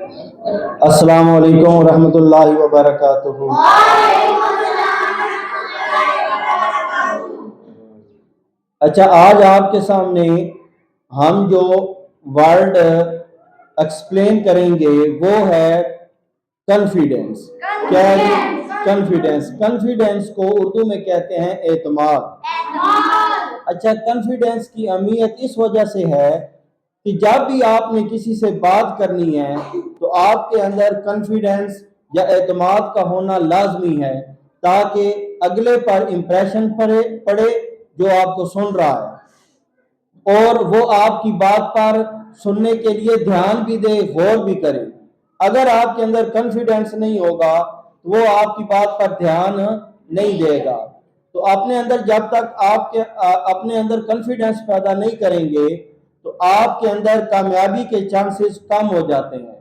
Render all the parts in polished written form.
السلام علیکم ورحمۃ اللہ وبرکاتہ۔ اچھا، آج آپ کے سامنے ہم جو ورڈ ایکسپلین کریں گے وہ ہے کنفیڈنس۔ کیا ہے؟ کنفیڈنس۔ کنفیڈنس کو اردو میں کہتے ہیں اعتماد۔ اچھا، کنفیڈنس کی اہمیت اس وجہ سے ہے کہ جب بھی آپ نے کسی سے بات کرنی ہے تو آپ کے اندر کنفیڈنس یا اعتماد کا ہونا لازمی ہے، تاکہ اگلے پر امپریشن پڑے جو آپ کو سن رہا ہے، اور وہ آپ کی بات پر سننے کے لیے دھیان بھی دے، غور بھی کرے۔ اگر آپ کے اندر کنفیڈنس نہیں ہوگا تو وہ آپ کی بات پر دھیان نہیں دے گا۔ تو اپنے اندر جب تک آپ اپنے اندر کنفیڈنس پیدا نہیں کریں گے تو آپ کے اندر کامیابی کے چانسز کم ہو جاتے ہیں۔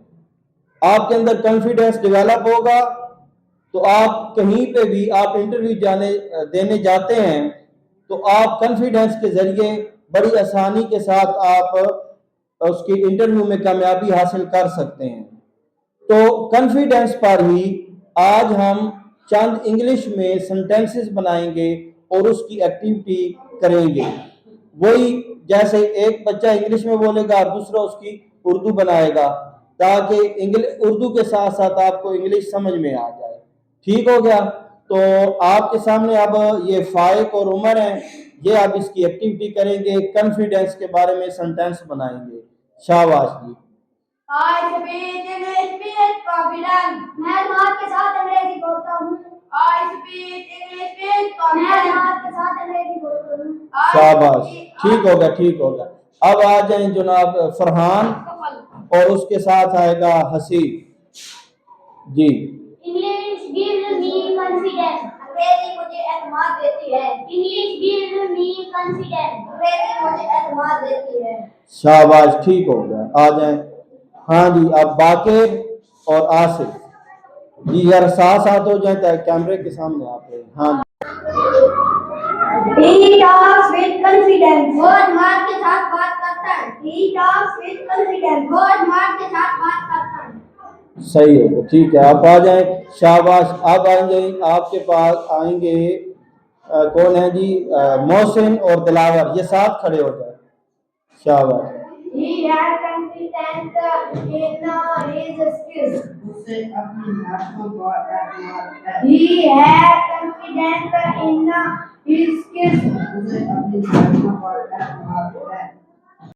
آپ کے اندر کنفیڈنس ڈیولپ ہوگا تو آپ کہیں پہ بھی آپ انٹرویو دینے جاتے ہیں تو آپ کنفیڈنس کے ذریعے بڑی آسانی کے ساتھ آپ اس کی انٹرویو میں کامیابی حاصل کر سکتے ہیں۔ تو کنفیڈنس پر ہی آج ہم چند انگلش میں سنٹینسز بنائیں گے اور اس کی ایکٹیویٹی کریں گے۔ وہی جیسے ایک بچہ انگلش میں بولے گا اور دوسرا اس کی اردو بنائے گا، تاکہ اردو کے ساتھ ساتھ آپ کو انگلش سمجھ میں آ جائے۔ ٹھیک ہو گیا؟ تو آپ کے سامنے اب یہ فائق اور عمر ہیں، یہ اب اس کی ایکٹیویٹی کریں گے، کنفیڈنس کے بارے میں سنٹینس بنائیں گے۔ شاباش جی۔ I speak English with confidence. میں اعتماد کے ساتھ انگریزی بولتا ہوں۔ I speak English with confidence. میں اعتماد کے ساتھ انگریزی بولتا ہوں۔ شاباش، ٹھیک ہوگا ٹھیک ہوگا۔ اب آ جائیں جناب فرحان، اور اس کے ساتھ آئے گا حسیب جی۔ English gives me confidence. انگریزی مجھے اعتماد دیتی ہے۔ English gives me confidence. انگریزی مجھے اعتماد دیتی ہے۔ شاباش، ٹھیک ہو گیا۔ آ جائیں۔ ہاں جی، اب باقر اور آصف جی ذرا ساتھ ساتھ ہو جائیں تاکہ کیمرے کے سامنے آپ ہیں۔ ہاں جی۔ He talks with confidence. وہ اعتماد کے ساتھ بات کرتا ہے۔ He talks with confidence. وہ اعتماد کے ساتھ بات کرتا ہے۔ صحیح ہے، ٹھیک ہے، آپ آ جائیں۔ شاباش۔ اب آئیں گے آپ کے پاس آئیں گے کون ہے جی؟ محسن اور دلاور، یہ ساتھ کھڑے ہو جائیں۔ شاباش۔ He has confidence in his skills. اسے اپنی نسلوں پر اعتماد ہے۔ He has confidence in his skills. اسے اپنی نسلوں پر اعتماد ہے۔